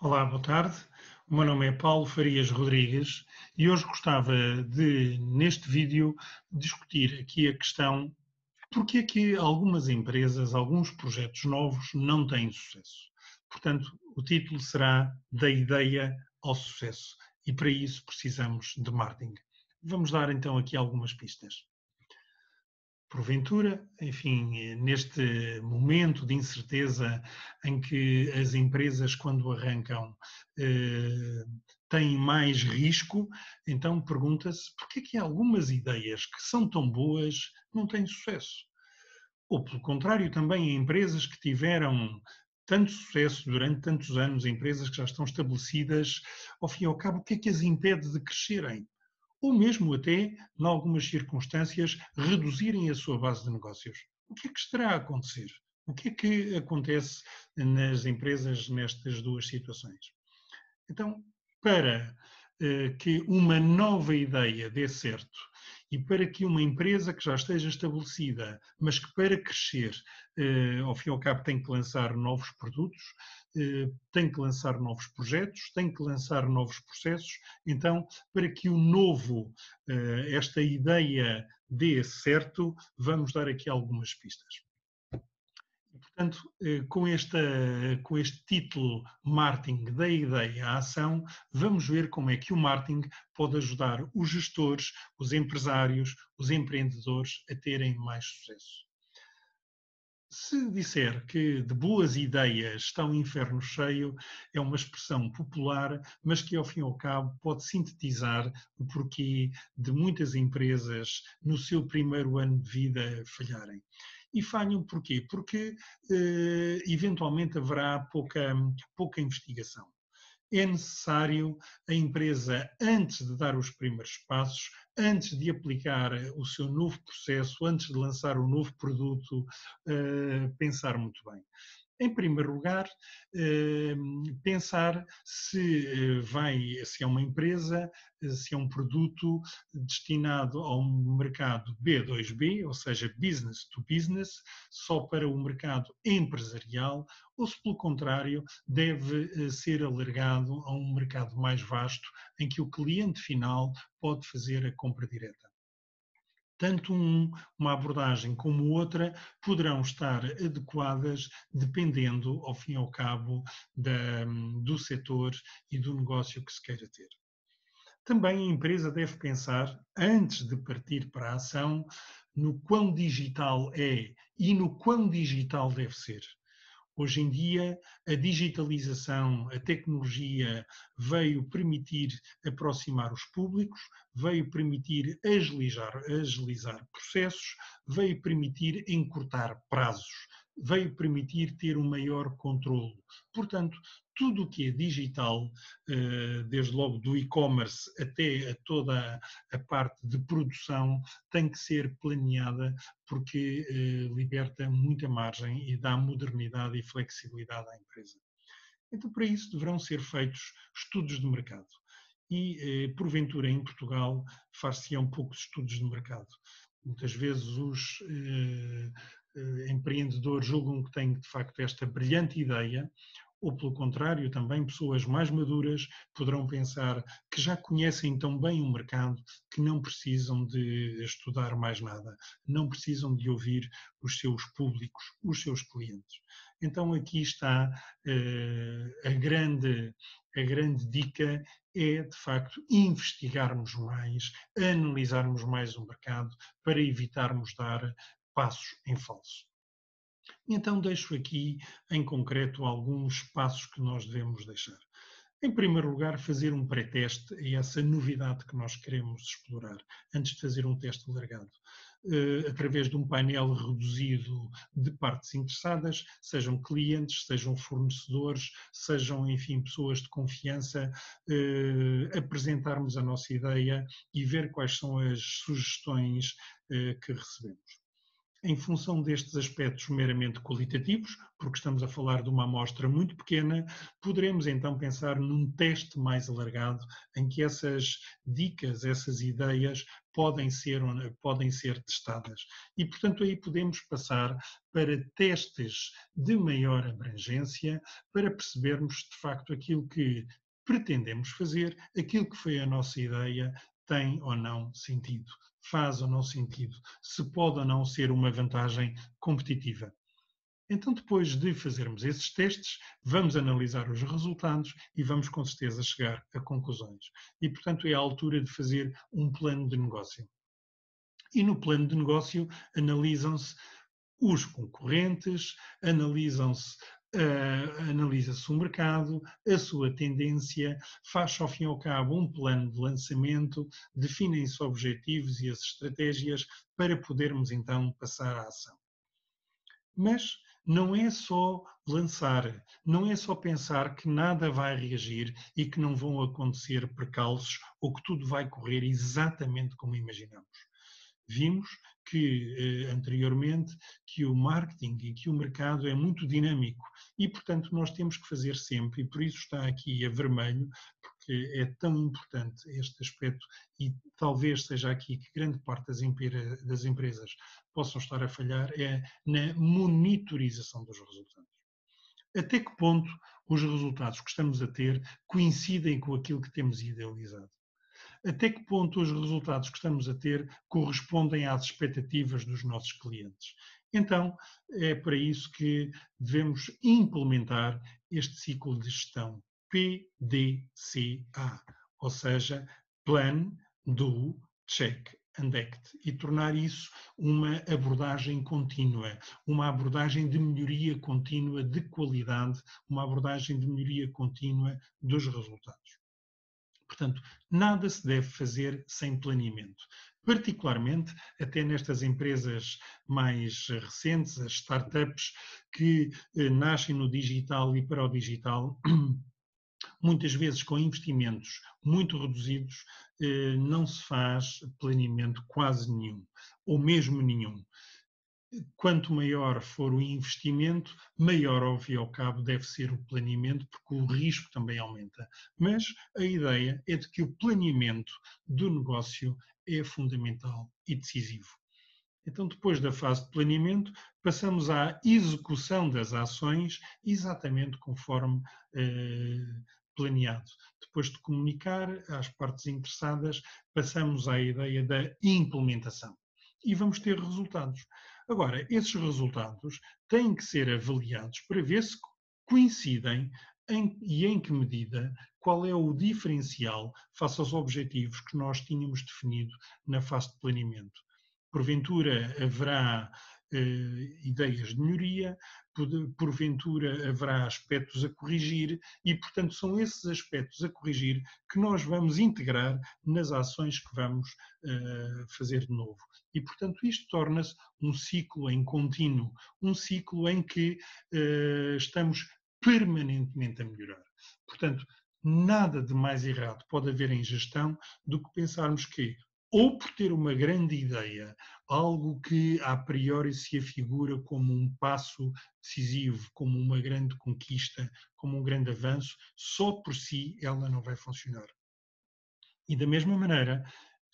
Olá, boa tarde. O meu nome é Paulo Farias Rodrigues e hoje gostava de, neste vídeo, discutir aqui a questão porque é que algumas empresas, alguns projetos novos não têm sucesso. Portanto, o título será Da Ideia ao Sucesso e para isso precisamos de marketing. Vamos dar então aqui algumas pistas. Porventura, enfim, neste momento de incerteza em que as empresas, quando arrancam, têm mais risco, então pergunta-se porque é que algumas ideias que são tão boas não têm sucesso? Ou, pelo contrário, também em empresas que tiveram tanto sucesso durante tantos anos, empresas que já estão estabelecidas, ao fim e ao cabo, o que é que as impede de crescerem? Ou mesmo até, em algumas circunstâncias, reduzirem a sua base de negócios. O que é que estará a acontecer? O que é que acontece nas empresas nestas duas situações? Então, para que uma nova ideia dê certo e para que uma empresa que já esteja estabelecida, mas que para crescer, ao fim e ao cabo, tem que lançar novos produtos, tem que lançar novos projetos, tem que lançar novos processos. Então, para que o novo, esta ideia dê certo, vamos dar aqui algumas pistas. Portanto, com este título Marketing da Ideia à Ação, vamos ver como é que o marketing pode ajudar os gestores, os empresários, os empreendedores a terem mais sucesso. Se disser que de boas ideias está o inferno cheio, é uma expressão popular, mas que ao fim e ao cabo pode sintetizar o porquê de muitas empresas no seu primeiro ano de vida falharem. E falham porquê? Porque eventualmente haverá pouca investigação. É necessário a empresa, antes de dar os primeiros passos, antes de aplicar o seu novo processo, antes de lançar o novo produto, pensar muito bem. Em primeiro lugar, pensar se é uma empresa, se é um produto destinado a um mercado B2B, ou seja, business to business, só para o mercado empresarial, ou se pelo contrário deve ser alargado a um mercado mais vasto em que o cliente final pode fazer a compra direta. Tanto uma abordagem como outra poderão estar adequadas dependendo, ao fim e ao cabo, do setor e do negócio que se queira ter. Também a empresa deve pensar, antes de partir para a ação, no quão digital é e no quão digital deve ser. Hoje em dia, a digitalização, a tecnologia veio permitir aproximar os públicos, veio permitir agilizar processos, veio permitir encurtar prazos, veio permitir ter um maior controle. Portanto, tudo o que é digital, desde logo do e-commerce até a toda a parte de produção, tem que ser planeada porque liberta muita margem e dá modernidade e flexibilidade à empresa. Então, para isso, deverão ser feitos estudos de mercado. E, porventura, em Portugal, far-se-á um pouco de estudos de mercado. Muitas vezes os empreendedores julgam que têm, de facto, esta brilhante ideia, ou, pelo contrário, também pessoas mais maduras poderão pensar que já conhecem tão bem o mercado que não precisam de estudar mais nada, não precisam de ouvir os seus públicos, os seus clientes. Então aqui está a grande dica é, de facto, investigarmos mais, analisarmos mais o mercado para evitarmos dar passos em falso. Então deixo aqui, em concreto, alguns passos que nós devemos deixar. Em primeiro lugar, fazer um pré-teste a essa novidade que nós queremos explorar, antes de fazer um teste alargado. Através de um painel reduzido de partes interessadas, sejam clientes, sejam fornecedores, sejam, enfim, pessoas de confiança, apresentarmos a nossa ideia e ver quais são as sugestões que recebemos. Em função destes aspectos meramente qualitativos, porque estamos a falar de uma amostra muito pequena, poderemos então pensar num teste mais alargado, em que essas dicas, essas ideias podem ser testadas. E, portanto, aí podemos passar para testes de maior abrangência, para percebermos, de facto, aquilo que pretendemos fazer, aquilo que foi a nossa ideia, tem ou não sentido, faz ou não sentido, se pode ou não ser uma vantagem competitiva. Então, depois de fazermos esses testes, vamos analisar os resultados e vamos com certeza chegar a conclusões. E, portanto, é a altura de fazer um plano de negócio. E no plano de negócio analisam-se os concorrentes, analisa-se o mercado, a sua tendência, faz-se ao fim e ao cabo um plano de lançamento, definem-se objetivos e as estratégias para podermos então passar à ação. Mas não é só lançar, não é só pensar que nada vai reagir e que não vão acontecer percalços ou que tudo vai correr exatamente como imaginamos. Vimos que anteriormente que o marketing e que o mercado é muito dinâmico e, portanto, nós temos que fazer sempre, e por isso está aqui a vermelho, porque é tão importante este aspecto e talvez seja aqui que grande parte das empresas possam estar a falhar, é na monitorização dos resultados. Até que ponto os resultados que estamos a ter coincidem com aquilo que temos idealizado? Até que ponto os resultados que estamos a ter correspondem às expectativas dos nossos clientes? Então, é para isso que devemos implementar este ciclo de gestão PDCA, ou seja, Plan, Do, Check and Act, e tornar isso uma abordagem contínua, uma abordagem de melhoria contínua de qualidade, uma abordagem de melhoria contínua dos resultados. Portanto, nada se deve fazer sem planeamento. Particularmente até nestas empresas mais recentes, as startups que nascem no digital e para o digital, muitas vezes com investimentos muito reduzidos, não se faz planeamento quase nenhum, ou mesmo nenhum. Quanto maior for o investimento, maior, ao fim e ao cabo, deve ser o planeamento, porque o risco também aumenta. Mas a ideia é de que o planeamento do negócio é fundamental e decisivo. Então, depois da fase de planeamento, passamos à execução das ações, exatamente conforme planeado. Depois de comunicar às partes interessadas, passamos à ideia da implementação. E vamos ter resultados. Agora, esses resultados têm que ser avaliados para ver se coincidem e em que medida, qual é o diferencial face aos objetivos que nós tínhamos definido na fase de planeamento. Porventura haverá ideias de melhoria, porventura haverá aspectos a corrigir e, portanto, são esses aspectos a corrigir que nós vamos integrar nas ações que vamos fazer de novo. E, portanto, isto torna-se um ciclo em contínuo, um ciclo em que estamos permanentemente a melhorar. Portanto, nada de mais errado pode haver em gestão do que pensarmos que, ou por ter uma grande ideia, algo que a priori se afigura como um passo decisivo, como uma grande conquista, como um grande avanço, só por si ela não vai funcionar. E da mesma maneira,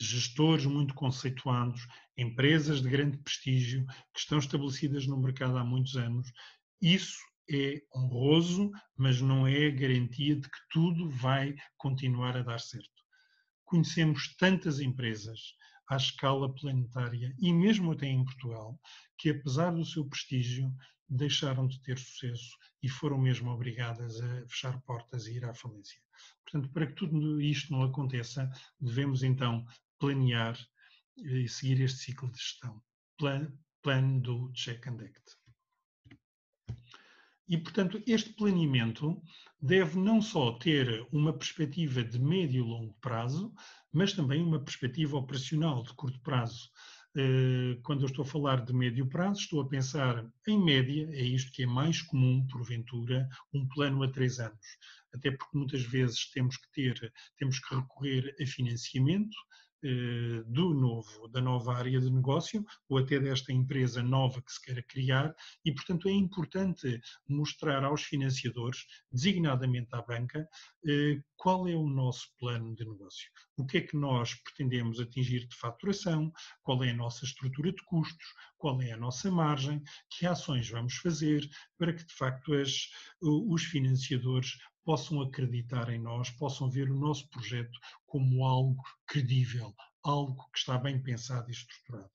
gestores muito conceituados, empresas de grande prestígio, que estão estabelecidas no mercado há muitos anos, isso é honroso, mas não é garantia de que tudo vai continuar a dar certo. Conhecemos tantas empresas à escala planetária e mesmo até em Portugal, que apesar do seu prestígio, deixaram de ter sucesso e foram mesmo obrigadas a fechar portas e ir à falência. Portanto, para que tudo isto não aconteça, devemos então planear e seguir este ciclo de gestão. Plan, do, check and act. E, portanto, este planeamento deve não só ter uma perspectiva de médio e longo prazo, mas também uma perspectiva operacional de curto prazo. Quando eu estou a falar de médio prazo, estou a pensar, em média, é isto que é mais comum, porventura, um plano a 3 anos. Até porque muitas vezes temos que recorrer a financiamento, da nova área de negócio ou até desta empresa nova que se queira criar e, portanto, é importante mostrar aos financiadores, designadamente à banca, qual é o nosso plano de negócio. O que é que nós pretendemos atingir de faturação, qual é a nossa estrutura de custos, qual é a nossa margem, que ações vamos fazer para que, de facto, os financiadores possam acreditar em nós, possam ver o nosso projeto como algo credível, algo que está bem pensado e estruturado.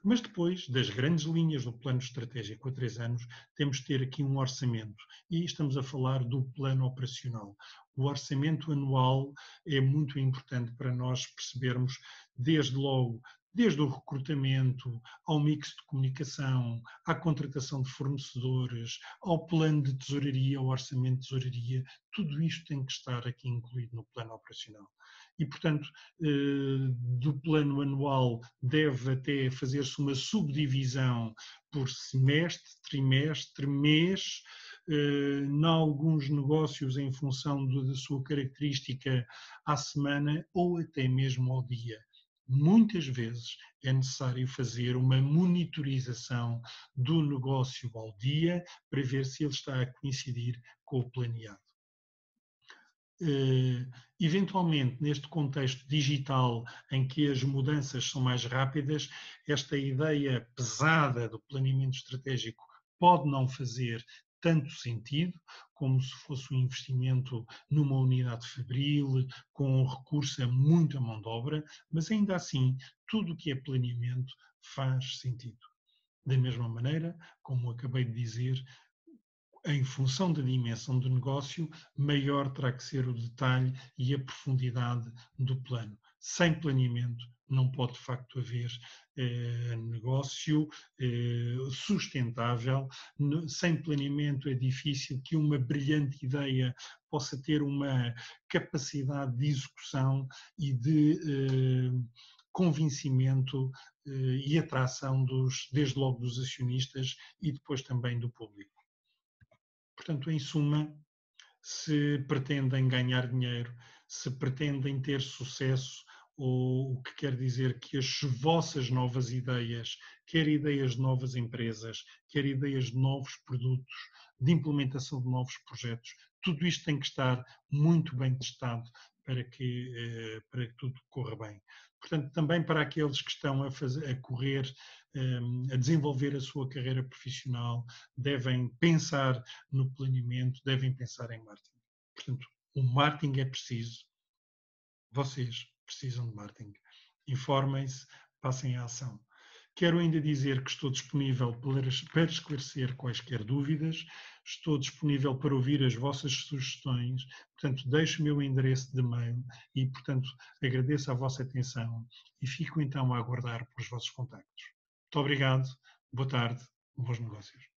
Mas depois das grandes linhas do plano estratégico a 3 anos, temos de ter aqui um orçamento e estamos a falar do plano operacional. O orçamento anual é muito importante para nós percebermos, desde logo, desde o recrutamento, ao mix de comunicação, à contratação de fornecedores, ao plano de tesouraria, ao orçamento de tesouraria, tudo isto tem que estar aqui incluído no plano operacional. E, portanto, do plano anual deve até fazer-se uma subdivisão por semestre, trimestre, mês, em alguns negócios em função da sua característica à semana ou até mesmo ao dia. Muitas vezes é necessário fazer uma monitorização do negócio ao dia para ver se ele está a coincidir com o planeado. Eventualmente, neste contexto digital em que as mudanças são mais rápidas, esta ideia pesada do planeamento estratégico pode não fazer tanto sentido como se fosse um investimento numa unidade fabril, com recurso a muita mão de obra, mas ainda assim, tudo o que é planeamento faz sentido. Da mesma maneira, como acabei de dizer, em função da dimensão do negócio, maior terá que ser o detalhe e a profundidade do plano. Sem planeamento não pode de facto haver negócio sustentável. Sem planeamento é difícil que uma brilhante ideia possa ter uma capacidade de execução e de convencimento e atração desde logo dos acionistas e depois também do público. Portanto, em suma, se pretendem ganhar dinheiro, se pretendem ter sucesso, ou o que quer dizer que as vossas novas ideias, quer ideias de novas empresas, quer ideias de novos produtos, de implementação de novos projetos, tudo isto tem que estar muito bem testado para que tudo corra bem. Portanto, também para aqueles que estão a correr, a desenvolver a sua carreira profissional, devem pensar no planeamento, devem pensar em marketing. Portanto, o marketing é preciso, vocês precisam de marketing. Informem-se, passem à ação. Quero ainda dizer que estou disponível para esclarecer quaisquer dúvidas, estou disponível para ouvir as vossas sugestões, portanto, deixo o meu endereço de mail e, portanto, agradeço a vossa atenção e fico então a aguardar pelos vossos contactos. Muito obrigado, boa tarde, bons negócios.